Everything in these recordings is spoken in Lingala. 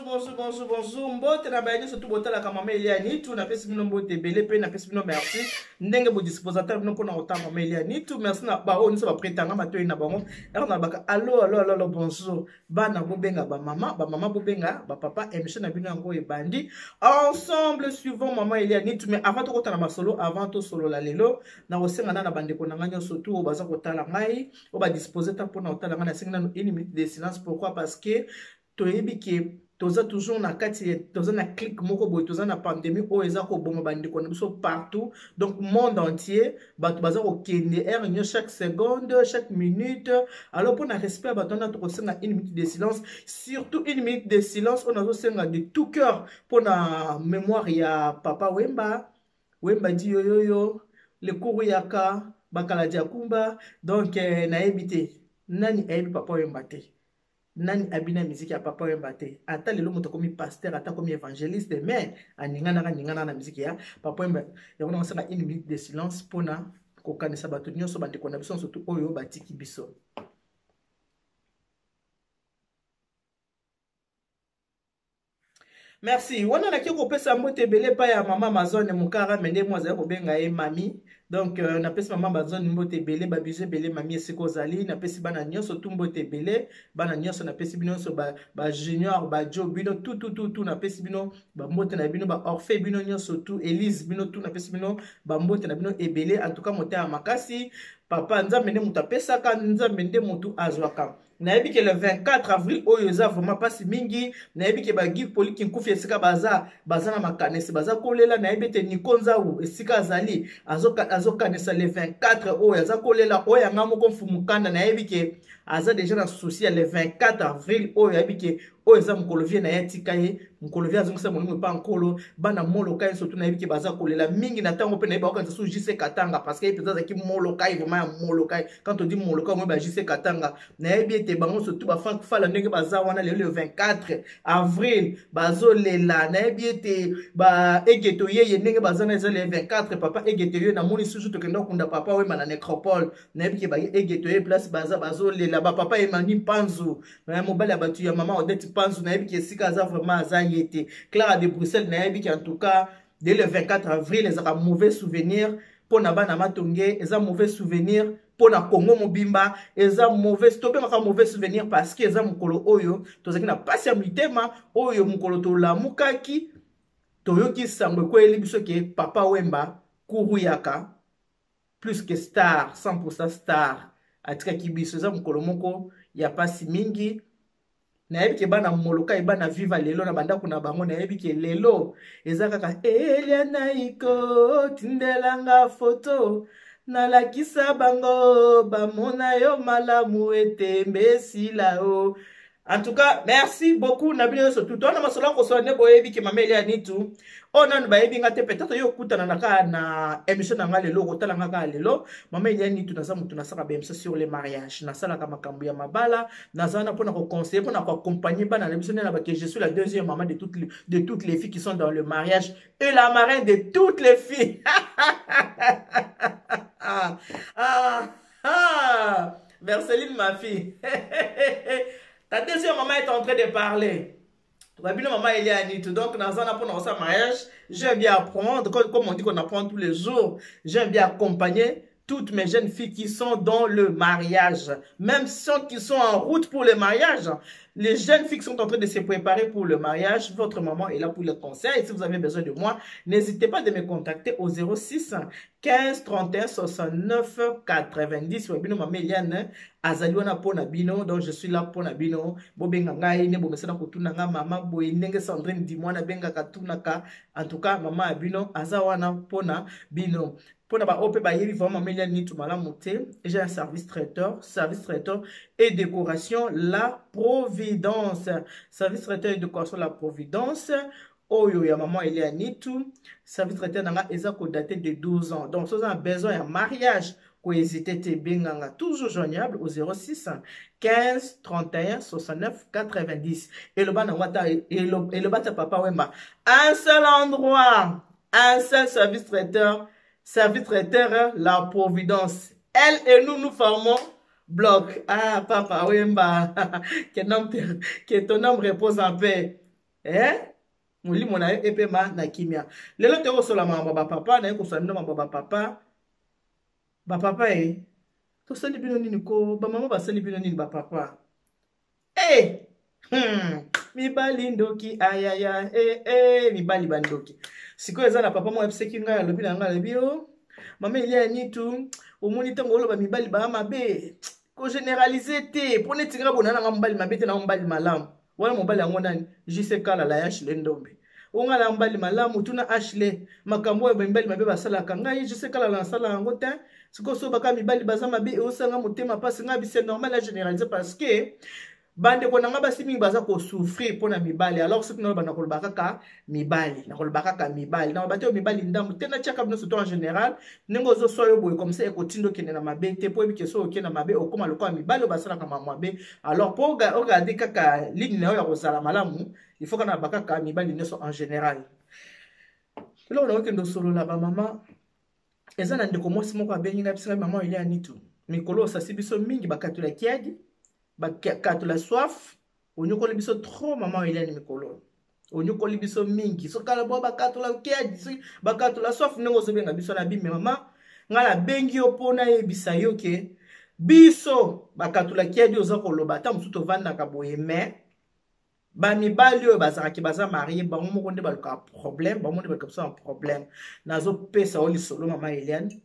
bonjour. Mbote na baye surtout botala ka mama Eliani tout na pesi bino mbote belé pe na pesi bino merci. Ndenge bo disposateur bino pona otama mama Eliani tout merci na ba o nso ba pretanga matoyi na bango. Na baka allo bonjour. Bana bo benga ba mama bo benga ba papa émission na bino yango ebandi. Ensemble suivons mama Eliani tout mais avant to kotana masolo avant to solo la lelo na osenga na bandeko na nganya surtout baza kotala ngai o ba disposer ta pona otala ngana senga na une minute de silence pourquoi parce que toyebi ke toza toujours na kati toza na clic moko boy toza na pandémie o eza ko boma bandeko na biso partout donc monde entier bato baza ko kende heure chaque seconde chaque minute alors pour na respect bato na to kosenga une minute de silence surtout une minute de silence on a kosenga de tout cœur pour na mémoire ya papa Wemba di yoyoyo le kourou yaka bakala diakumba donc na ebité nani ebi papa Wemba te nani abina musique ya papa Wemba te ata lelo moto komi pasteur ata komi évangéliste mais aningana na musique ya papa Wemba ya kona masanga une minute de silence pona kokanisa bato nyonso bandeko na biso surtout oyo batiki biso. Merci. Wana na kiko pesa mbote belé pa ya mama Amazon mukara mende mwaza ko benga e mami. Donc na pesa mama Amazon mbote belé ba bise belé mami esiko zali na pesa bana nyonso tout mbote belé bana nyonso na pesa bino so ba junior ba jo bino tout na pesa bino ba mbote na bino ba orphe bino nyonso tout Elise bino tout na pesa bino ba mbote na bino ebelé en tout cas moté ya makasi papa nzambe nde mutu apesaka nzambe nde mutu azwaka. Nayebi ke le 24 avril oyo eza vraiment pasi mingi nayebi ke ba give poliki nkufi esika baza na makanesi baza kolela nayebi te nikonza u esika azali azokanesa le 24 oyo aza kolela oyo yanga moko mfumukanda nayebi ke aza déjà na souci le 24 avril oyo nayebi ke oyo eza mokolo vie na ye tika ye mokolo vie azongisa molimo epa nkolo bana moloka ye surtout nayebi ke baza kolela mingi na ntango mpe nayebi bakokanisa so JC Katanga parce que ye mpenza azalaki moloka ye vraiment ya moloka ye quand on dit moloka omoi ba JC Katanga nayebi ete bango surtout bafala ndenge baza wana lelo le 24 avril bazolela nayebi ete ba egeto yeye ndenge baza na eza le 24 papa egeto yeye namoni susu tokenda kokunda papa Wemba na nécropole nayebi ke ba egeto yeye place baza bazolela ba papa Emani Mpanzu mobali ya batu ya mama Odette Mpanzu nayebi ke esika aza vraiment aza yete Clara de Bruxelles nayebi ke en tout cas dès le 24 avril ezaka mauvais souvenir pour na bana matonge eza mauvais souvenir pour na Congo mobimba eza mauvais mauvais souvenir parce que eza mukolo oyo tozaki na pasi ya mitema oyo mukolo tolamukaki toyoki sangwe ko elibiso ke papa Wemba kourou yaka plus que star 100% star atika kibiso eza mukolo moko ya pasi mingi nayebi ke bana moloka bana viva lelo na bandako na bango nayebi ke lelo eza kaka Eliana iko tindelanga photo nalakisa bango bamona yo malamu ete mbesila o. En tout cas, merci beaucoup. Nabino surtout. On a masolo ko so ne boyebi ke mama Eliani tout. On a bayebi ngate peut-être yo kutana na émission na ngale lo kotala ngaka lelo. Mama Eliani tout naza mutu nasaka bemso sur les mariages. Nasala ka makambu ya mabala, nazana pona ko conseiller pona ko accompagner bana na biso na ba que je suis la deuxième maman de toutes les filles qui sont dans le mariage et la marraine de toutes les filles. Verseline ma fille. Ta deuxième maman est en train de parler. Maman Eliani tout. Donc, dans un mariage, j'aime bien apprendre. Comme on dit qu'on apprend tous les jours, j'aime bien accompagner toutes mes jeunes filles qui sont dans le mariage. Même ceux qui sont en route pour le mariage. Les jeunes filles qui sont en train de se préparer pour le mariage, votre maman est là pour le conseil. Et si vous avez besoin de moi, n'hésitez pas de me contacter au 06 15 31 69 90. Maman Eliane, azaliwana pona bino, donc je suis là pona bino. Bobenga ngai ne bomesana kutunanga mama boy ndenge Sandrine dimwana benga katunaka. En tout cas, maman abino azawana pona bino. Pour na ba ope ba yebi vraiment Mama Eliani tout malamu te. J'ai un service traiteur et décoration La Providence. Service traiteur et décoration La Providence. Oyo ya Mama Eliani tout. Service traiteur nanga eza ko daté de 12 ans. Donc si vous avez besoin d'un mariage, ko hésiter te benganga toujours joignable au 06 15 31 69 90. Et le bana wata et le bata papa Wemba. Un seul endroit, un seul service traiteur La Providence. Elle et nous formons bloc. Ah, papa Wemba. Que ton âme repose en paix. molimo na ye epema na kimia lelo te kosola mambo bapapa na ye kosola bino mambo bapapa tosali bino nini ko bamama basali bino nini bapapa mibali ndoki ayaya mibali bandoki sikoyo eza na papa moko yebiseki ngai alobi na ngai alobi o mama elia nitu omoni ntango oloba mibali baa mabe kogeneralize te mpo neti ngai bona nanga mobali mabe te na mobali malamu wana mobali yango nani jise kalala ya Ashley Ndombe onga na mobali malamu tuna Ashley makambo oyo mibali mabe basalaka ngai jise kalala nasala yango te sikoyo so baka mibali baza mabe eosanga motema mpasi ngai bise normal ya généraliser parce que bande ko nanga basi mingi baza ko souffrir pona mibali alors soki na bana ko bakaka mibali na ko bakaka mibali na bato mibali ndambu tena chaka bino surtout en général nengo zo soyo boy comme ça ekotindo kene na mabe te po ebike so okena mabe okoma lokwa mibali basala kama mabe alors po regarder kaka ligne na yo ya kozala malamu il faut kana bakaka mibali neso en général lelo na okendo solo la ba mama eza na ndeko mosi moko abengi na bisinga mama ile anitu mikolo sa sibiso mingi bakatula kiadi bakatula soif onyokoli biso trop mama Hélène mikolo onyokoli biso mingi so kala bo bakatula kiadi bakatula soif ndenge ozobenga biso na bime mama ngala bengi opona yebisa yo ke biso bakatula kiadi oza koloba ta musuto vandaka boye mais bamibali oyo bazalaki baza marié bango moko nde baluka problème bango nde baluka biso na problème nazopesa o lisolo mama Hélène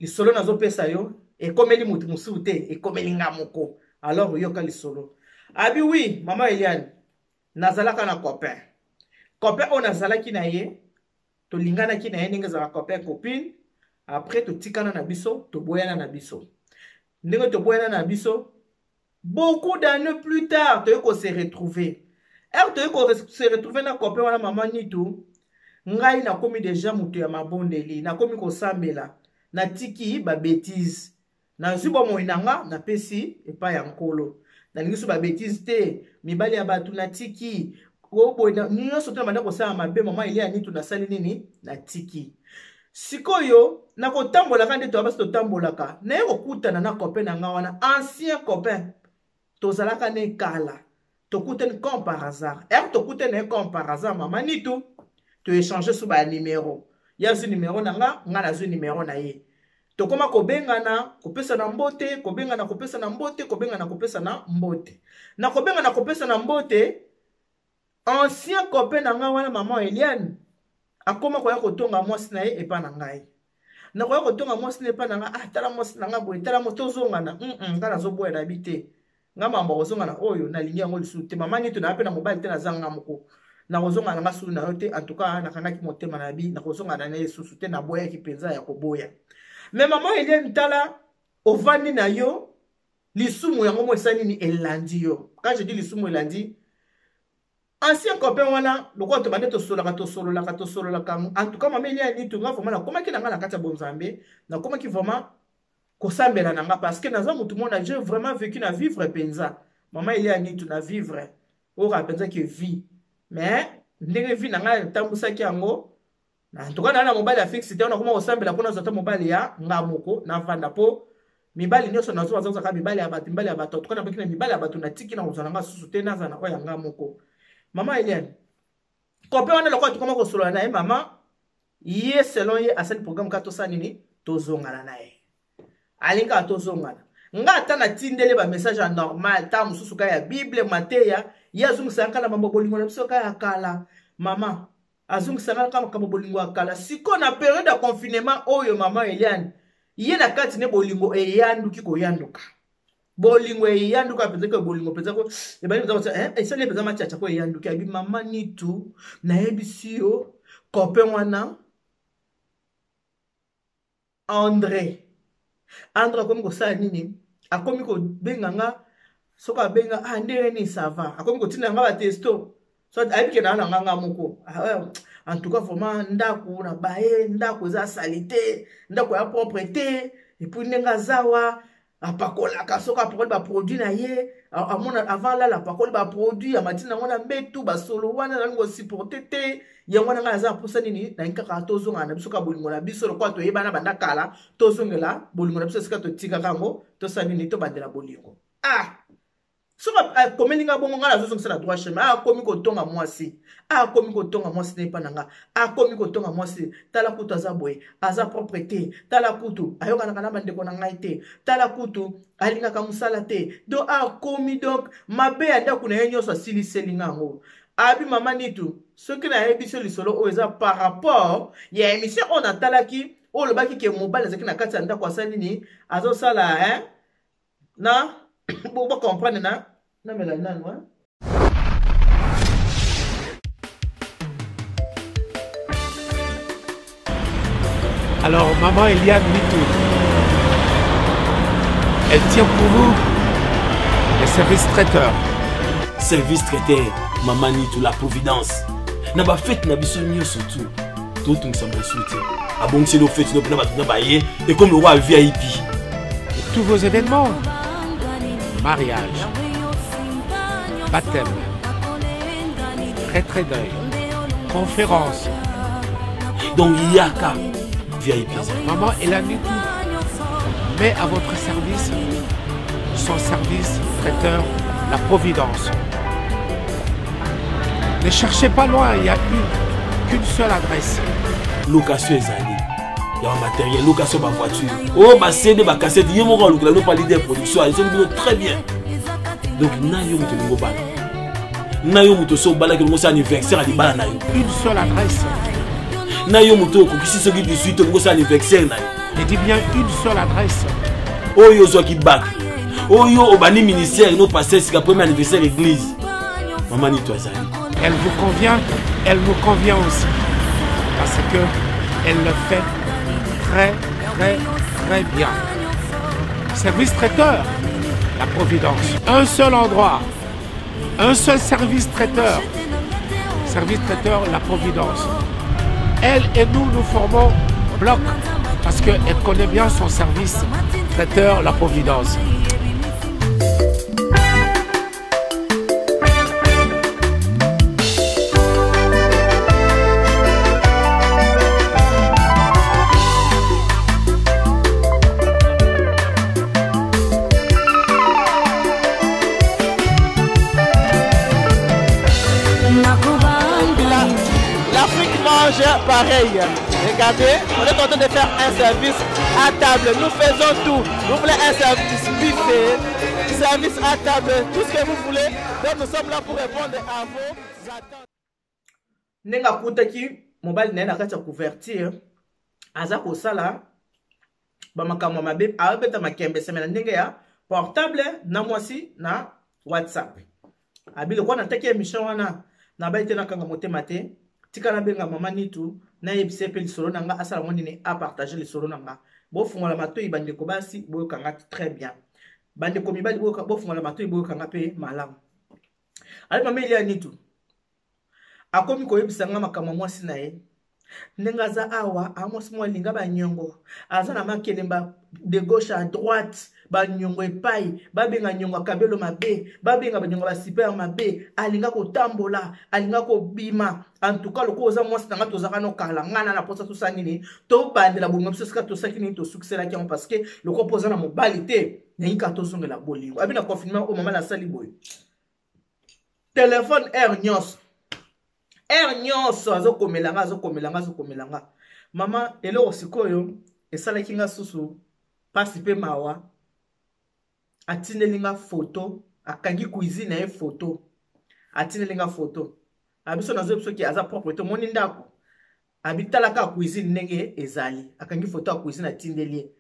lisolo nazopesa yo ekomeli mutu mususu te ekomeli nga moko alors yoka lisolo abi oui mama Eliane nazalaka na copain oyo nazalaki na ye tolinganaki na ye ndenge ezalaka copain copine après totikana na biso toboyana na biso ndenge toboyana na biso beaucoup d'années plus tard toyei ko se retrouver toyei ko se retrouver na copain wana mama nitu ngai nakomi deja mutu ya mabondeli nakomi kosambela natiki ba bêtise nazwi bomoi nanga napesi epai ya nkolo nalingi so ba bêtise te mibali ya bato natiki nyonso te na banda kosala mabe mama ile ya nitu nasali nini natiki sikoyo nakotambolaka nde toya basi totambolaka naye kokutana na copain na nga wana ancien copain tozalaka ne kala tokutani comme par hasard tokutani naye comme par hasard mama nitu toéchange so ba numéro ya zwi numéro na nga nazwi numéro na ye tokoma kobengana kopesana mbote kobengana kopesana mbote kobengana kopesana mbote na kobengana kopesana mbote ancien copain na nga wana mama Eliane akoma koya kotonga mwasi na ye epa na ngai na koya kotonga mwasi na epa na nga tala mwasi na nga boye tala mo tozongana nga nazoboya na bi te nga mambo kozongana oyo nalingi yango lisusu te mama nitu na pe na mobali te nazanga moko na kozongana nga sulu na yo te en tout cas nakangaki motema na bi na kozongana na ye susu te na boyaki penza ya koboya mais maman Eliane tala ovandi na yo lisumu yango mo esani ni elandi yo quand je dis lisumu elandi ancien copain wana lokwa to bande to sololaka en tout cas maman Eliane ni tunga vraiment na komaki na nga na kati ya bonzambe na komaki vraiment kosambela na nga parce que naza mutu mona j'ai vraiment vécu na vivre penza maman Eliane ni tu na vivre ora penza que vie mais ndenge vie na nga tambusaki yango en tout cas na mobali fixe te on a comment osambela pona zota mobali ya ngamoko na vanda po mibali nyoso nazo bazaza ka mibali ya bato mibali ya bato tukana baki na mibali ya bato na tiki na ozana nga susu te na zana oya ngamoko mama Eliane copain wana lokwa tukoma ko solo na ye mama ye selon ye asali programme ka to sa nini tozongana na ye alinga tozongana nga ata na tindele ba message normal ta mususu ka ya bible mateya yazungisa kala mambo bolingo na biso ka ya kala mama azungisanga kama kama bolingo akala siko na période de confinement oyo mama Eliane ye na kati ne bolingo eyanduki koyanduka bolingo eyanduka penza ko bolingo penza ko ebali penza esale penza machacha ko eyanduki abi mama nitu na yebisi yo copain wana André akomi kosala nini akomi ko benganga soka benga ndenge ni ça va akomi kotina nga ba testo so ayebike na nga moko en tout cas vraiment ndako na bae ndako za salité ndako ya propreté et puis nenga zawa apakola ka soka apakola ba produit na ye amona avant là la pakola ba produit ya matina ngona mbetu ba solo wana na ngo supporter te yango na nga za posa nini na nkaka tozonga na biso ka bolingo na biso lokwa to yebana banda kala tozongela bolingo na biso sika to tika kango to sa nini to bandela bolingo soka komelinga bongo ngala zo sala droit chemin komi ko tonga mwasi komi ko tonga mwasi ne pananga komi ko tonga mwasi tala kutu azaboy aza propriété tala kutu ayoka na kana bande ko na ngai te tala kutu alinga ka musala te do komi donc mabe anda kuna yenyo so sili selinga ngo abi mama nitu soki na yebiso lisolo o eza par rapport ya émission on atalaki o lobaki ke mobile zaki na kati anda kwa sali ni azo sala na bon comprendre na Mélanie, ouais. Alors, maman Eliane Mitou, elle tient pour vous les services traiteurs. Service traiteur, maman Nitou, la providence. Na ba fête na biso nyo surtout. Tout nous sommes soutien. Ah bon, c'est nos fêtes, nos plans, na ba yé et comme le roi VIP. Pour tous vos événements, mariage, baptême, retrait d'œil, conférence. Donc il y a qu'à VIP. Maman Eliane Mitou met à votre service son service traiteur, la providence. Ne cherchez pas loin, il n'y a qu'une seule adresse. Location ezali. Il y a un matériel, location ma voiture. Oh, ma CD, ma cassette, il y a mon rôle, nous pas l'idée de production, ils ont très bien. Donc, na yo muto lingo bala. Na yo muto so bala que nous anniversaire à libala na yo. Une seule adresse. Na yo muto ko kisi so 18 nous anniversaire na yo. Je dis bien une seule adresse. Oh yo zo ki bak. Oh yo obani ministère no passer c'est premier anniversaire église. Maman ni toi ça. Elle vous convient, elle nous convient aussi. Parce que elle le fait très bien. Service traiteur, la providence. Un seul endroit, un seul service traiteur. Service traiteur, la providence. Elle et nous, nous formons bloc parce qu'elle connaît bien son service traiteur, la providence. Pareil, regardez, on est en train de faire un service à table. Nous faisons tout. Vous voulez un service buffet, service à table, tout ce que vous voulez. Donc nous sommes là pour répondre à vos attentes. Nenga kutaki mobile nena kata couverture aza ko sala ba makamo mabe abeta makembe semena ndenge ya portable na mwasi na WhatsApp. Abile kwa nataki émission wana na baite na kanga motema te. Tika na benga mama Nitou na yebise pe lisolo nanga asala moni ne a partager lisolo nanga bo fungola matoi bande ko basi bo kanga très bien bande ko mibali bo fungola matoi bo kanga pe malamu ali mama Eliane Nitou akomi ko yebisa nga makama mwasi na ye ndenga za awa amosi mo linga ba nyongo azana makelemba de gauche à droite ba nyongo epai ba benga nyongo kabelo mabe ba benga ba nyongo ba super mabe alinga ko tambola alinga ko bima en tout cas le ko za mwasi tanga to zaka no kala ngana na posa to sanini to bandela bongo biso ska to sakini to succès la kion parce que le ko posa na mobilité nyika to zongela bolingo abina confinement o mama la sali boy téléphone nyonso azokomelanga mama eloko sikoyo esalaki nga susu pasi pe mawa atindelinga photo akangi cuisine na ye photo atindelinga photo abiso nazo biso ki aza propriété moni ndako abitalaka cuisine ndenge ezali akangi photo ya cuisine atindeli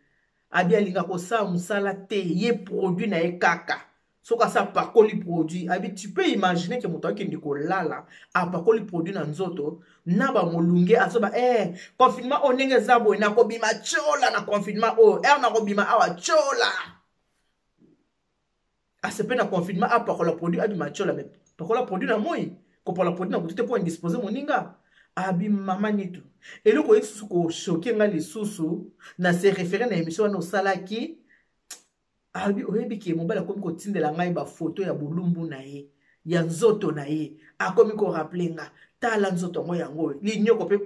abi alinga kosa musala te ye produit na ye kaka. Soka sa pakoli produit abi tu peux imaginer que moto akindi ko lala a pakoli produit na nzoto na ba molunge asoba confinement onenge zabo na ko bima chola na confinement na ko bima awa chola asepe na confinement a pakola produit abi ma chola mais pakola produit na moi ko pour la produit na tout pour indisposer moninga abi mama Nitou eloko yesu ko choquer nga lisusu na se référer na émission na salaki abi oyebi ki mobile akomi ko tindela ngai ba photo ya bulumbu na ye ya nzoto na ye akomi ko rappeler nga tala nzoto mo yango linyoko pe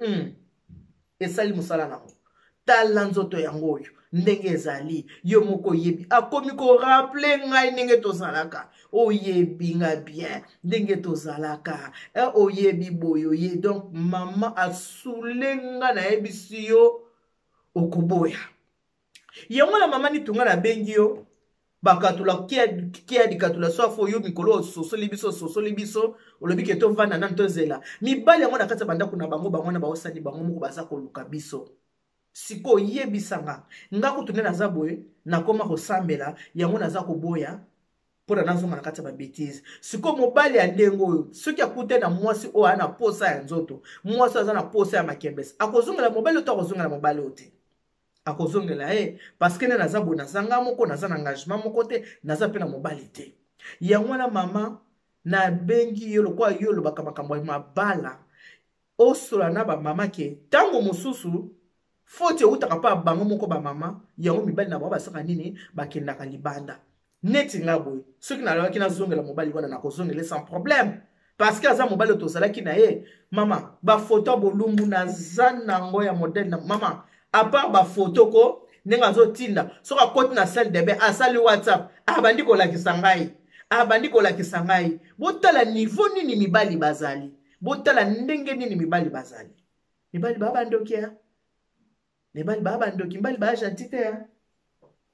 esali musala nango tala nzoto yango oyo ndenge ezali yo moko yebi akomi ko rappeler ngai ndenge tozalaka oyebi nga bien ndenge tozalaka oyebi boyo ye donc mama asulenga na yebisi yo okoboya yango na mama nitunga na bengi yo bakatula kia dikatula swafo yo mikolo sosoli biso olobi ke tovanda na ntozela mibali yango na kati banda kuna bango na baosani bango moko baza koluka biso siko yebisanga nga kutune naza boye nakoma kosambela yango naza koboya pona nazonga na kati ba bêtise siko mobali ya ndengo oyo soki akute na mwasi o ana posa ya nzoto mwasi aza na posa ya makembesi akozongela mobali oto akozongela mobali ote akozongela parce que naza boye nazanga moko naza na engagement moko te naza pe na mobali te yango na mama na bengi yo lokwa yo lobaka makambo ya mabala osola na ba mama ke tango mosusu fote utaka pa bango moko ba mama yango mibali na bango basaka nini bakendaka libanda neti nga boye soki nalobaki nazongela mobali wana nakozongela sans problème parce que aza mobali tozalaki na ye mama bafoto bolumbu naza nango ya modèle na mama à part bafoto ko ndenge azotinda soki akoti na salle de bain asali whatsapp abandi kolakisa ngai botala niveau nini mibali bazali botala ndenge nini mibali bazali mibali babandokia mibali babandoki mibali bajanti te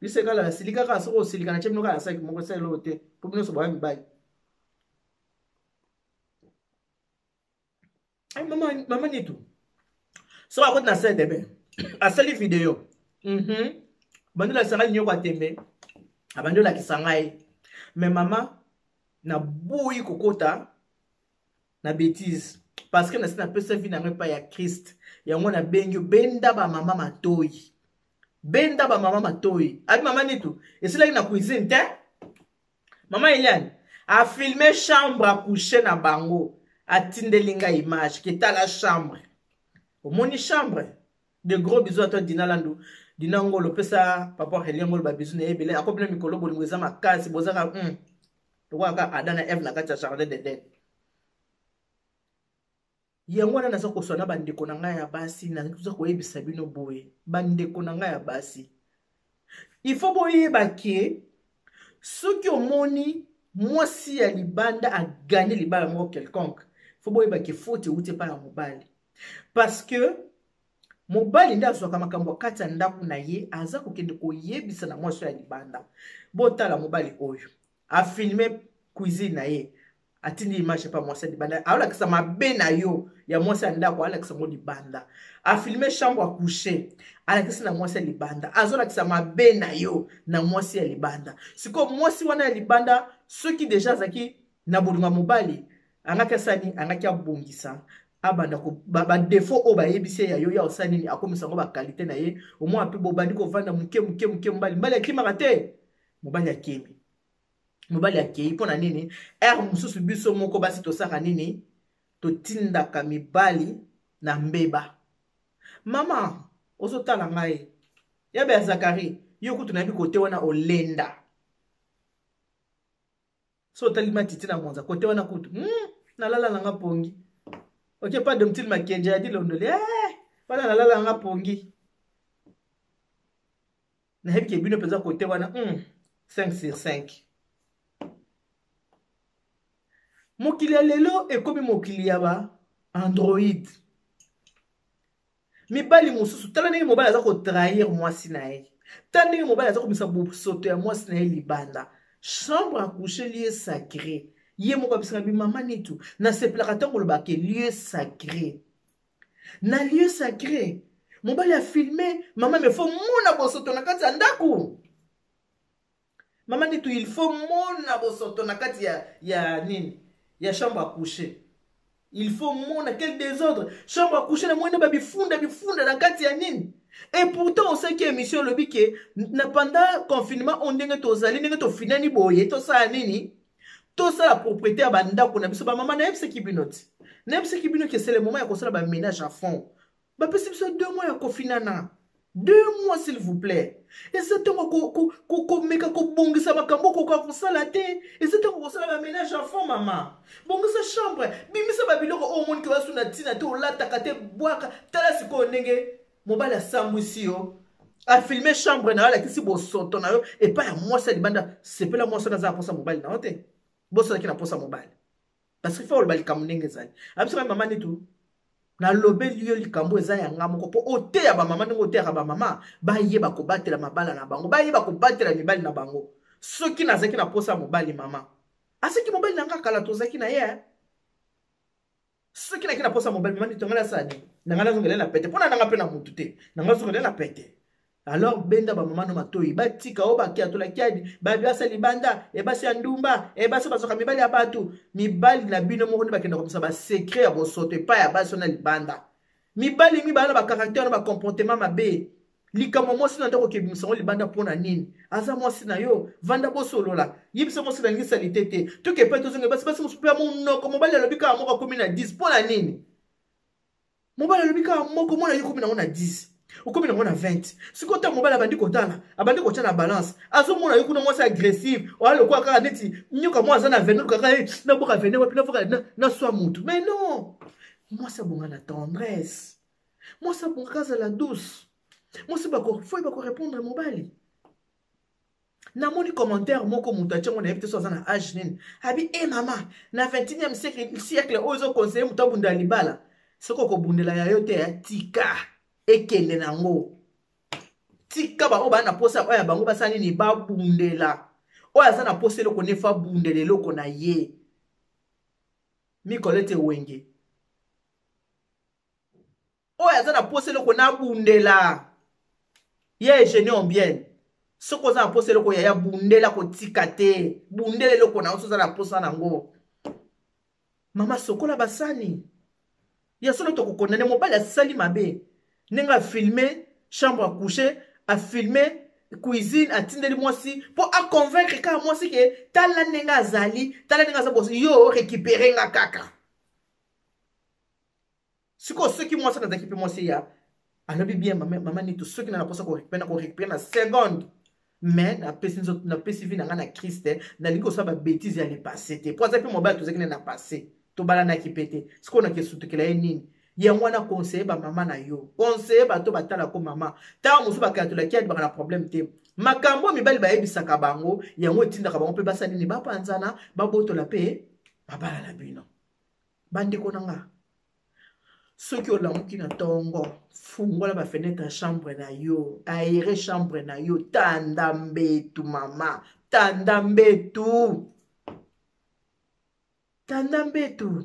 bisekala basilika kaka soko osilika na chemino kala saki moko selo te po bino so baya mibali ay mama nitu so akoti na salle de bain asali video bandola sangai nyoko atembe abandola kisangai mais mama na boyi kokota na bêtise parce que na pesa vie na pas ya Christ yango na bengi benda ba mama matoyi abi mama nitu esila na cuisine te mama Eliane a filmé chambre à coucher na bango atindelinga image qui est la chambre au moni chambre de gros bisous à toi Dinalandu dinango lopesa papa Heliango ba bisous na ebele akopena mikolo bolingo eza makasi bozaka Waka Adana Eve na kati ya jardin d'Eden. Yango na naza koswana bandeko na ngai ya basi na kuza koyebisa bino boye bandeko na ngai ya basi. Il faut boyeba ke soki omoni mwasi ya libanda a gagné libala moko quelconque. Il faut boyeba ke faute ute pa ya mobali. Parce que mobali nda azwaka makambo kati ya ndako na ye aza kokende koyebisa na mwasi ya libanda. Botala mobali oyo a filmé cuisine na ye atindi image pa mwasi libanda aola kisa mabe na yo ya mwasi ndako ala kisa mo libanda a filmé chambre à coucher ala kisa na mwasi libanda azola kisa mabe na yo na mwasi ya libanda siko mwasi wana ya libanda soki deja zaki na bolinga mobali angaka sani angaka bongisa abanda ko ba défaut o ba yebise ya yo ya osani ni akomisa ngo ba qualité na ye au moins api bo bandi ko vanda muke mbali akimaka te mobali akemi mobali akei pona nini mususu biso moko basi tosaka nini totindaka mibali na mbeba mama ozotala ngai yabe ya Zakari yo kutu na kote wana olenda so talima titi na monza kote wana kutu nalala nanga pongi ok pas de mtil makenja ya dilondole wana nalala nanga pongi na hebi ke bino penza kote wana 5 sur 5 mokili ya lelo ekomi mokili ya ba android mibali mosusu tala ndenge mobali aza kotrahir mwasi na ye tala ndenge mobali aza komisa bosoto ya mwasi na ye libanda chambre à coucher lieu sacré ye moko abisaka bimama nitu na sepelaka ntango olobaka lieu sacré na lieu sacré mobali a filmé mama me faut mona bosoto na kati ya ndako mama nitu il faut mona bosoto na kati ya nini ya chambre à coucher. Il faut mon quel désordre. Chambre à coucher na mwana ba bifunda na kati ya nini. Et pourtant on sait que émission le biké na pendant confinement on ndenge tozali ndenge to finani boye to sa nini. To sa la propriété ya banda ko na biso ba mama na yebse kibinoti. Na yebse kibino que c'est le moment ya kosala ba ménage à fond. Ba pesi biso 2 mois ya kofinana. 2 mois s'il vous plaît. Et c'est temps ko meka ko bongisa makambo ko ka kosala te. Et c'est temps ko kosala ba ménage à fond maman. Bongisa chambre, bimisa ba biloko o moni ke wasu na tina te olata kate boaka tala siko ndenge mobali asambwisi yo afilme chambre na yo alakisi bosoto na yo epai ya mwasi ya libanda sepela mwasi naza na posa mobali na yo te bosozaki na posa mobali parce que fa oloba likambo ndenge ezali abisaka mama nitu nalobeli yo likambo eza yanga moko mpo oteya bamama ndenge oteyaka bamama bayeba kobatela mabala na bango bayeba kobatela mibali na bango soki nazalaki na posa mobali mama aseki mobali nanga kala tozalaki na ye soki naki na posa mobali mama nitongala sani nanga nazongela na pete mpona nanga mpe na mutu te nanga nazongela na pete alors benda bamama no matoi batika o bakia tolakiadi babiasa libanda ebasi ya ndumba ebasi bazoka mibali ya bato mibali na bino moko nde bakenda komisa basekret ya bosoto epai ya basi na libanda mibali mibala na bakaraktere na bakomportement mabe likambo mwasi na ndako okebimisango libanda mpona nini aza mwasi na yo vanda bosolola yebisa mwasi na lingi salite te toke epai tozonge basi basi mosupe ya monoko mobali alobi kaka moko akomi na 10 mpona nini mobali alobi kaka moko mwana yo komi nango na 10 okomi nango na 20 sikota mobali abandi kotala abandi kotya na balance azomona yo kuna mwasi agressive oalokwa kaka neti nyoka mwa aza na 20 kaka naboka 20 wapi naboka naswa mutu mais non mwasi abonga na tendresse mwasi abonga kazala douce mwasi foi bakorépondre mobali namoni commentaire moko mutu atyango na yebi te so aza na age nini abi mama na 21e siècle oyo ezoconseille mutu abunda ya libala soki okobundela ya yo te ya tika ekende nango tika bango baa na posa oyo ya bango basala nini babundela oyo aza na posa eloko nefa bundela eloko na ye mikolo ete wenge oyo aza na posa eloko nabundela ye egene ombienne soki oza na posa eloko ya bundela kotika te bundela eloko na yo so oza na posa nango mama sokola basani ya solo tokokondane mobali asali mabe ndenge afilme chambre à coucher afilme cuisine atindeli mwasi mpo aconvaincre kaka mwasi ke tala ndenge azali tala ndenge aza bosi yo récupere nga kaka sikoyo soki mwasi nazalaki mpe mwasi ya alobi bien mama nitu soki na naposa korécupere na seconde mais napesi vi na nga na kriste nalingi kosala babétise ya lepasse te mpo aza mpe mobali tozalaki ne na passe tobalanaki mpe te sikoyo nakesutukela ye nini yango wana conseiller bamama na yo conseiller bato batalako mama ntango mosusu bakatolaki adi baka na problème te makambo mibali bayebisaka bango yango etindaka bango mpe basali nini bapanzana babotola mpe babala na bino bandeko na nga soki olamuki na ntongo fungola bafenetre ya chambre na yo aere chambre na yo tanda mbetu mama tanda mbetu tanda mbetu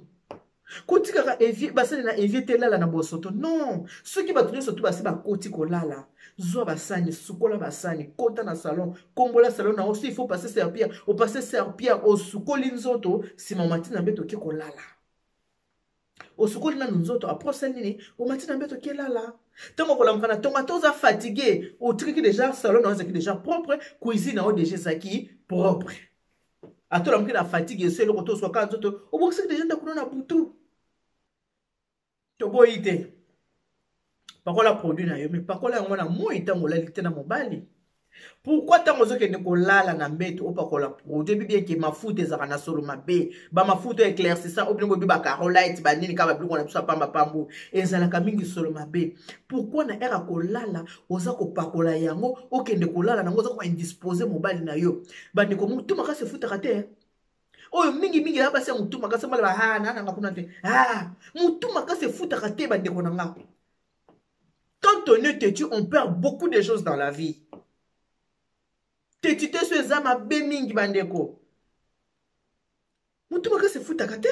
kotikaka basali na evie te lala na bosoto non soki bato nyonso tu basi bakoti kolala zwa basani sukola basani kota na salon kombola salon na oso il faut passer serpillère opase serpillère osukoli nzoto nsima omati na mbeto oke kolala osukoli nanu nzoto aprose nini omati na mbeto oke lala ntango kolamuka na ntongo ata oza fatigue otikaki deja salon na ozaki deja propre cuisine na o deja ezaki propre atolamuki na fatigue eso eloko toswaka nzoto obokisaki deja ndakuno na butu toboyi te pakola produit na yo me pakola yango na moi ntango olali te na mobali pourquoi ntango ozokende kolala na mbeto opakola produit ebi bien ke mafuta ezalaka na solo mabe bamafuta éclaircissant oyo biloko ebi bacarolite banini kaka babiloko na biso apamba pambu ezalaka mingi solo mabe pourquoi na ere kolala oza kopakola yango okende kolala nango oza koindispose mobali na yo bandeko motu makasi efutaka te oyo mingi ya basi ya mutu makasi mbala bahana nanga kuna te mutu makasi efutaka te bandeko na nga quand on est têtu on perd beaucoup de choses dans la vie têtu te so eza mabe mingi bandeko mutu makasi efutaka te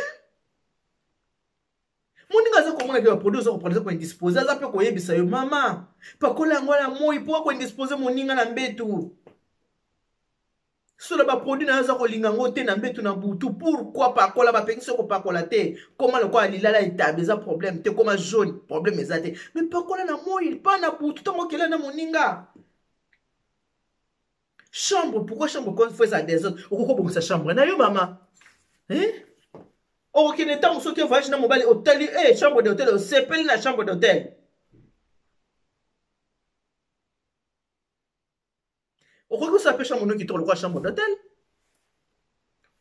moninga aza komona ke baproduit oza koprendre koindispose aza mpe koyebisa yo mama pakola yango na moi mpo koindispose moninga na mbetu solo baproduit na yo aza kolinga yango te na mbetu na butu pourquoi pakola bapekisi kopakola te koma lokola lilala etabe eza problème te koma jaune problème eza te mais pakola na moi pa na butu ntango okela na moninga chambre pourquoi chambre quand faut ça des autres okokobongisa chambre na yo mama okokende ntango soki voyage na mobali otali chambre d'hôtel osepeli na chambre d'hôtel okoki osala mpe chambre no kitoko lokwa chambre d'hôtel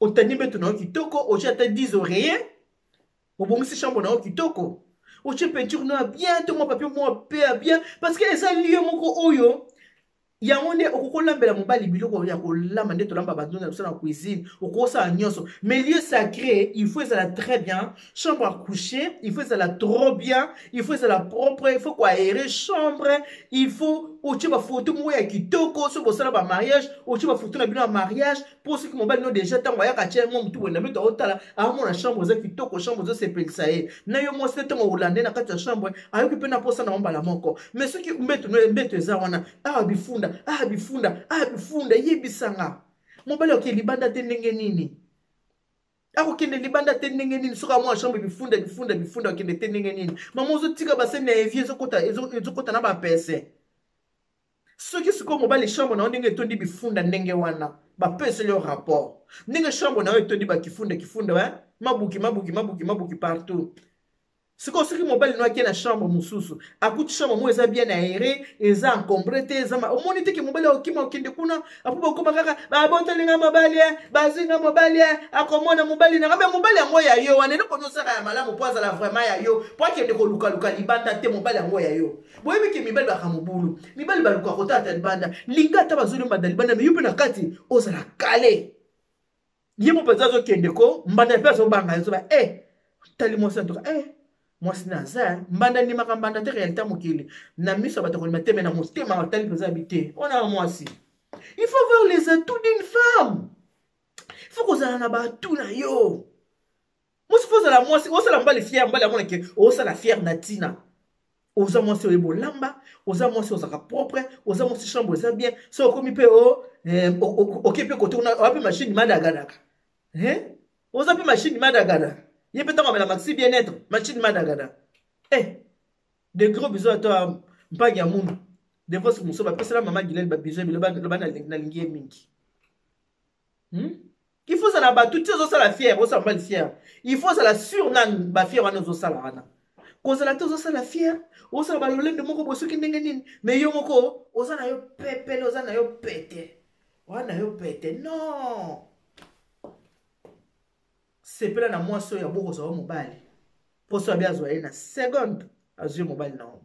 otandi mbeto na yo kitoko otie ata 10 oreiller obongisi chambre na yo kitoko otie peinture no bien to mo papier mo pe bien parce que eza lieu moko oyo yango nde okokolambela mobali biloko ya kolamba nde tolamba bandunda biso na cuisine okosala nyonso mais lieu sacré il faut ezala très bien chambre à coucher il faut ezala trop bien il faut ezala propre il faut koaérer chambre il faut otie bafoto moko ya kitoko so bosala bamariage otie bafoto na bino ya mariage mpo soki mobali no déjà ntango ayaka tie mo motu boye na bito aotala aomona chambre eza kitoko chambre ezosepelisa ye na yo mwasi te ntango olande na kati ya chambre ayoki mpe na mposa na mbala moko mais soki mbeto eza wana bifunda bifunda yebisanga mobali oke libanda te ndenge nini akokende libanda te ndenge nini soki amwa chambre bifunda okende te ndenge nini mama ozotika basene na evie ezokota na bapese soki sikoyo mobali chambre na yo ndenge etondi bifunda ndenge wana bapeseli yo rapport ndenge chambre na yo etondi bakifunda mabuki partout sikoyo soki mobali no akie na chambre mosusu akuti chambre mo eza bien aéré eza encombré te eza omoni te ke mobali akokima okende kuna apo bakoma kaka babotelinga mobali bazinga mobali akomona mobali na ngabe mobali yango ya yo wana eloko nyosaka ya malamu po azala vraiment ya yo po akende kolukaluka libanda te mobali yango ya yo boyebi ke mibali baka mobulu mibali baluka kotata libanda linga ata bazolembanda libanda me yo mpe na kati ozala kale ye mo mpenza azokende ko mbanda mpe azobanga ezoba tali mwasi antoka mwasi naza mbanda ndimaka mbanda te réalité mokili na miso bato kolima te me na motema batali mpenza bite ona mwasi il faut voir les atouts d'une femme il faut kozala na baatu na yo mwasi fo ozala mwasi osala mbali fier mbali amonake osala fier na ntina oza mwasi oyebi olamba oza mwasi ozalaka propre oza mwasi chambre eza bien so okomi mpe oke mpe kote oza mpe machine madagadaka oza mpe machine madagadaka ye peut être maxi bien-être machine madagada de gros bisous à toi mpagi ya mundu de vos muso ba pesela mama gilel ba bisous bi loba na lingi mingi il faut ça na ba tout ça la fière on s'en mal fière il faut ça la sur nan ba fière wana zo sala wana cause la to ça la fière on ça ba lolende moko bosoki ndenge nini mais yo moko oza na yo pepele oza na yo pete wana yo pete non sepela na mwasi oyo abokozwa yo mobali mpo so abi azwa ye na seconde azwi mobali na yo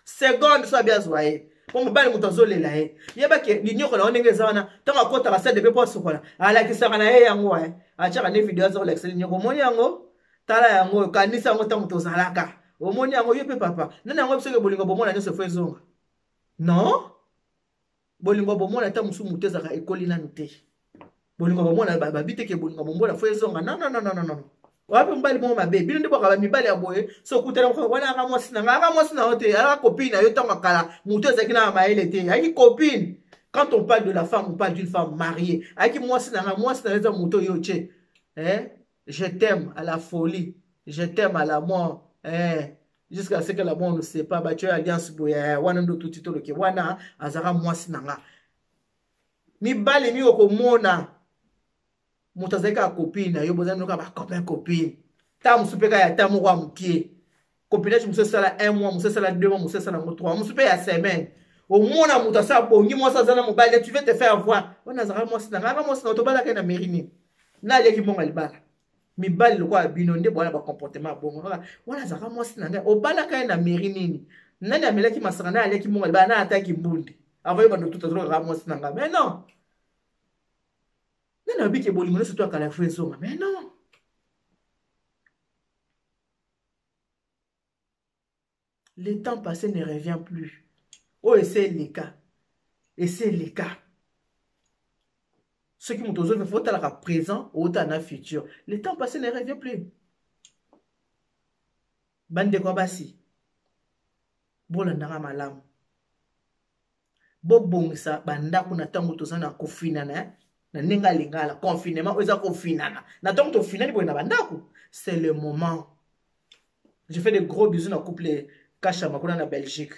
seconde so abi azwa ye mpo mobali moto azolela ye yebake linyoko na yo ndenge eza wana ntango akotaka sade mpe mpo asokola alakisaka na ye yango atiaka ne video aza kolakisa linyoko omoni yango tala yango kanisa yango ntango tozalaka omoni yango yo mpe papa nani yango bisoki bolingo bomona nyonso fo ezonga non bolingo bomona ata mosusu moto ezaka ekoli nanu te bolingo bomona babite ke bolingo bomona fo ezonga non wapi mbali mo mabe bino ndi baka mibali ya boye so kutela ko wana aka mwasi na hote aka copine na yo tonga kala muto ezaki na maele te aki copine quand on parle de la femme on parle d'une femme mariée aki mwasi na eza muto yo che je t'aime à la folie je t'aime à la mort jusqu'à ce que la mort ne sait pas ba tu alliance boya wana ndo tout titolo ke wana azaka mwasi na nga mibali mi okomona moto azalaki ya copine yo bozali noka bacopain copine ta mosu mpe kaka ya ta moko ya mokie copinage mosu esala 1 mois mosu esala 2 mois mosu esala 3 mosu mpe ya semaine omona moto asala bongi mwasi aza na mobali tu veux te faire voir wana azalaka mwasi na ngaka mwasi na tobalaka na mairie nini na aliaki mbongo libala mibali lokola bino nde bwana bacomportement ya bongo kaka wana azalaka mwasi na ngai obalaka ye na mairie nini nani amelaki masanga na aliaki mbongo libala na ataki mbundi avoye bando tout azolokaka mwasi na ngai mais non nana abiki bolingo nyonso to akala fo ezonga mais non le temps passé ne revient plus oh c'est le cas ce qui moto ozofe fo talaka présent ota na futur le temps passé ne revient plus bandeko basi bolandaka malamu bobongisa bandako na ntango toza na kofinana na ndenge alingala confinement eza kofinana na ntango tofinani boye na bandako c'est le moment. Je fais de gros bisous na couple Kachama kuna na Belgique.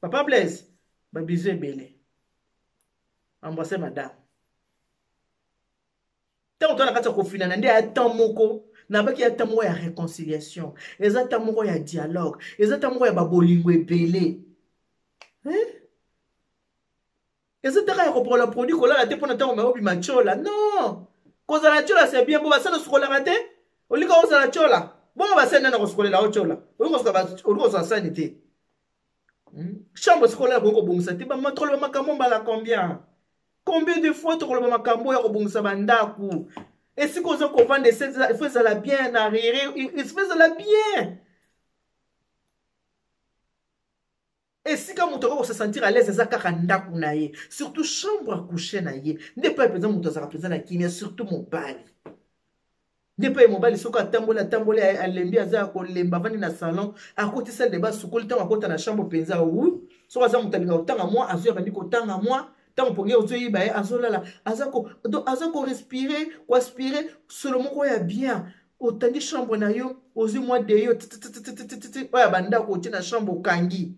Papa Blaise babisou ebele embrassez madame ntango to na kati ya kofinana nde ata moko nabaki ata moko ya réconciliation eza ata moko ya dialogue eza ata moko ya babolingo ebele eza taka ya koprola produit kolala te mpona ntango maobima chola non kozala chola c'est bien mpo basala sukolaka te olika ozala chola Bon, va s'en aller au scolaire là, autre là. On va se sanité. Chambre scolaire, on va bonsa. Tu vas mettre le macamon bala combien? Combien de fois tu vas le macamon et bonsa bandaku? Et si qu'on comprend de ça, il faut ça la bien arrière, il fait ça la bien. Et si quand on se sentir à l'aise, c'est ça qu'on a surtout chambre à coucher naïe. N'est pas présent mon ça représente la kimia, surtout mon bal. N'est pas mon bal, il tambola à lembi à za ko lemba vani na salon à côté celle de bas sous le temps à côté na chambre penza ou so za mutabika autant à moi azu bandi ko tanga moi tant pour ngeo zoyi ba azola la azako respirer ko aspirer seulement ko ya bien autant de chambre na yo ozu moi de yo oya banda ko tina chambre kangi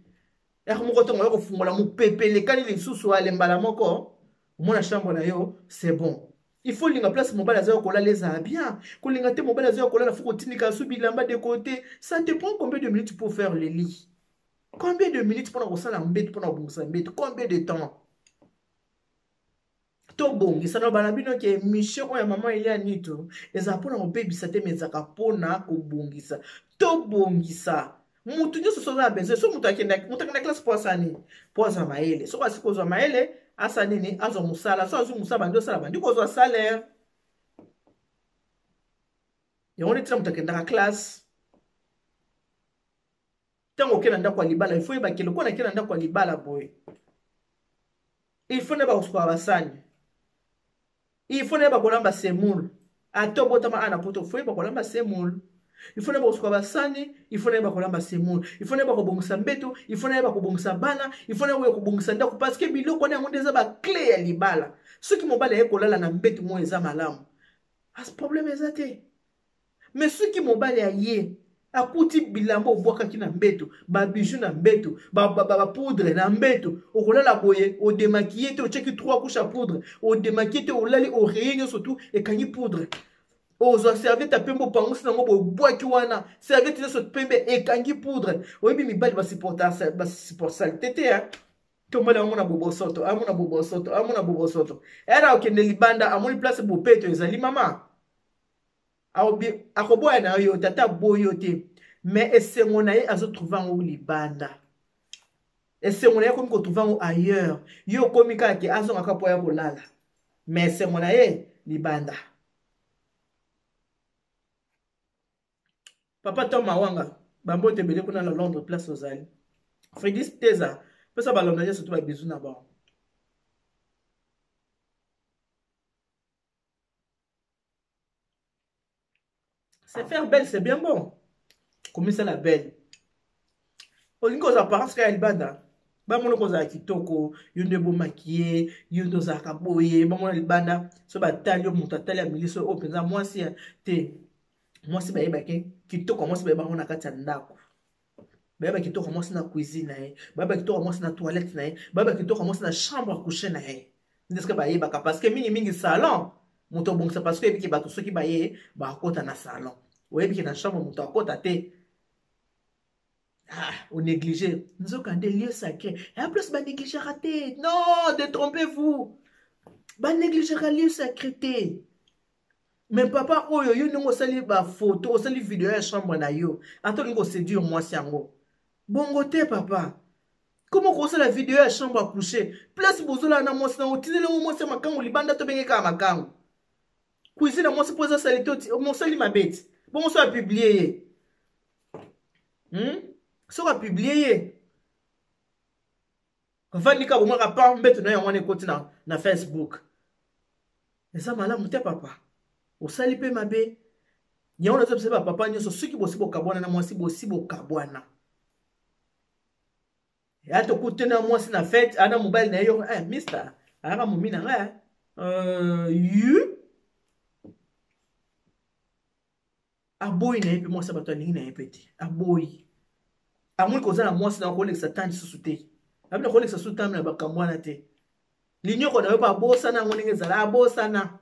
ya ko moko tongo ko fungola mu pepele kali le susu ale mbala moko mo na chambre na yo c'est bon. Il faut linga place mobile azo kola les bien. Ko linga te mobile azo kola la faut tinika subi lamba de côté. Ça te prend combien de minutes pour faire le lit? Combien de minutes pour na sala mbet pour na bungsa mbet? Combien de temps? To bongi sana bana bino ke mission o ya maman il y a nito. Eza pona mo baby sa te mezaka pona ko bongisa. To bongisa. Mutu nyo so na besoin so mutu akenda classe pour sani. Pour za maele. So kasi ko za maele asa nini azo musala so azu musala bando sala bandi ko zo salaire ya on est mutakenda classe tango kena ndako libala il faut ba kelo kona kena ndako libala boy il faut ne ba uswa basani il faut ne ba kolamba semul ato botama ana poto faut ba kolamba semul il faut ne pas uswa basani il faut ne pas kolamba semul il faut ne pas kobongisa mbeto il faut ne pas kobongisa bana il faut ne pas kobongisa ndako parce que biloko na ngondeza ba clé ya libala soki mobala ekolala na mbeto mo eza malamu as problème ezate mais soki mobala ya ye akuti bilambo obwaka ki na mbeto ba bijou na mbeto ba poudre na mbeto okolala boye o démaquiller te o cheki 3 couches à poudre o démaquiller te o lali o réunion surtout et kanyi poudre ozo serviette pembo pango sina ngo boaki wana serviette so pembe ekangi poudre oyebi mibali basupporta saleté te hein tomala amona bobosoto amona bobosoto era okende libanda amoni place bopeto ezali mama akoboya na yo tata boyo te mais esengo na ye azo trouver ngo libanda esengo na ye komi ko trouver ngo ailleurs yo komi kake azonga kapo ya kolala mais esengo na ye libanda. Papa Tom Mawanga, bambo te bele kuna la Londres place aux Alles. Fredis Teza, pesa balonga surtout ba bisou na ba. C'est faire belle, c'est bien bon. Comme ça la belle. Olingo za apparence ka libanda. Ba mono ko za kitoko, yonde bo maquillé, yondo za kaboye, ba mono libanda, so ba talio muta talia miliso o penza moi si te moi si baye bake kitoko moi si baye bango na kati ya ndako baye ba kitoko moi si na cuisine na ye baye ba kitoko moi si na toilette na ye baye ba kitoko moi si na chambre à coucher na ye ndesika baye baka parce que mingi salon moto bongisa parce que ebiki bato soki baye ba kota na salon oyebi ki na chambre moto akota te on négligé nzoka nde lieu sacré et en plus ba négliger raté non détrompez-vous ba négliger lieu sacré te. Mais papa, oh yo n'ongo sali ba photo, sali vidéo ya chambre na yo. Attends ngo séduire moi siango. Bongo te papa. Comment qu'on la vidéo ya chambre à coucher? Place bozola na moi na otinele moi se makango libanda to benge ka makango. Cuisine moi se poser sali to mon sali ma bête. Bon so a publier. So a publier. Vanika bo maka pa mbete na ya wane koti na Facebook. Eza malamu te papa. Osali pe mabe nyaona zo pseba papa nyoso suki bosibo kabwana na mwasi bosibo kabwana ya to kutena mwasi na fête ana mobile na yo mister ara mumina nga you aboyi na yepe mwasi bato alingi na yepeti aboyi amuli kozala mwasi na kolekisa tandi susu te abina kolekisa susu tamina bakambwana te linyoko na yo pa bosa na ngolenge zala abosana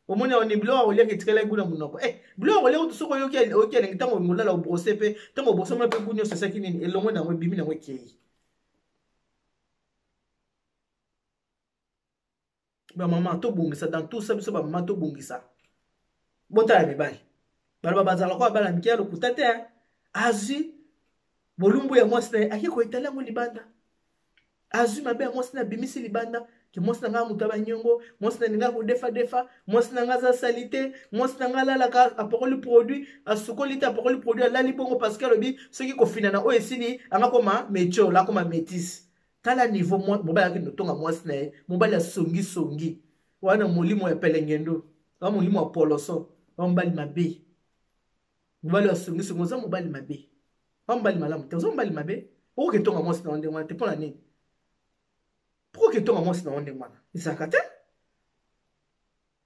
omoni oni bilo olia kitikela iguna munoko bilo olia utusoko yoki okiele ntango ngolala obrose pe tango obrose mwa pe gunyo sesa kinini elongo na ngwe bimi na ngwe kei ba mama to bungisa dans tout ça biso ba mama to bungisa bota ya mibali baloba bazala kwa bala mikia lokuta te azwi bolumbu ya mwasi na aki koetala ngo libanda azwi mabe ya mwasi na bimisi libanda ke mwasi na nga muta banyongo mwasi na nga ko defa mwasi na nga za salite mwasi na nga lala ka apokoli produit asukoli ta apokoli produit alali bongo parce que lobi soki ko finana o esili anga koma mecho la koma métis tala niveau mobali ki notonga mwasi na ye mobali songi wana molimo ya pelengendo wa molimo ya poloso wa mbali mabe mobali wa songi za mobali mabe wa mbali malamu te za mbali mabe o ke tonga mwasi na onde mwana te pona nini pourquoi que tonga mwasi na onde mwana isaka te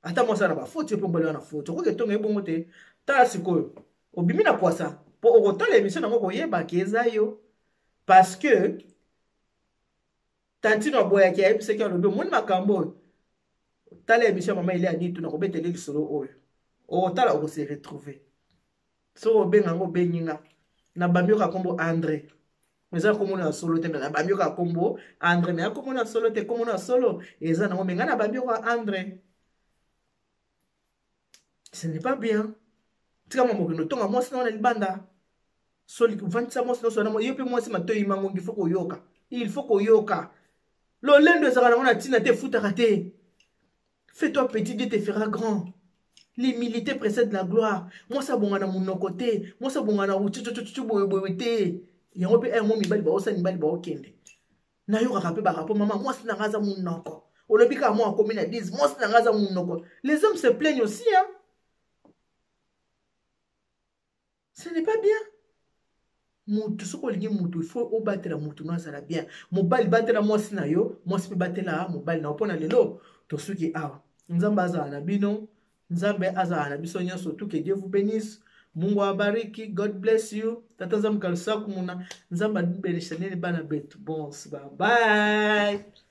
ata mwasi na ba faute pe mbali wana faute ko ke tonga ebongo te tala sikoyo obimi na poisa po okotala émission nango koyeba ke eza yo parce que tantino boya ki ayebise ki alobi omoni makambo oyo tala émission mama ile ani tuna kobetele lisolo oyo okotala okose retrouver so obenga ngo benyinga na bamioka kombo André eza komona na solo te na bamioka kombo André mais akomona solo te komona solo eza nango menga na bamioka André ce n'est pas bien tika mamo no tonga mwasi na libanda soli kuvantisa mwasi na solo yo pe mwasi matoyi mango il faut koyoka lo lendo ezaka nango na tina te futaka te fais-toi petit, Dieu te fera grand. L'humilité précède la gloire. Moi, ça bon, on a mon côté. Moi, ça bon, on a un te. Il y a un peu un mot, il va aussi un peu kende. Na yo rappel par rapport maman, moi c'est na raza mon noko. On le bika moi comme ils disent, moi c'est na raza mon noko. Les hommes se plaignent aussi hein. Ce n'est pas bien. Mutu soko lingi mutu il faut obattre la mutu na ça la bien. Mobile battre la moi na yo, moi c'est battre la mobile na opona lelo. To suki awa. Nzambe azala na bino, Nzambe azala na biso nyonso tout que Dieu vous bénisse. Mungu abariki, God bless you. Tata Nzambe kalisa kumuna, Nzambe adibelesha nene bana betu. Bon, bye bye.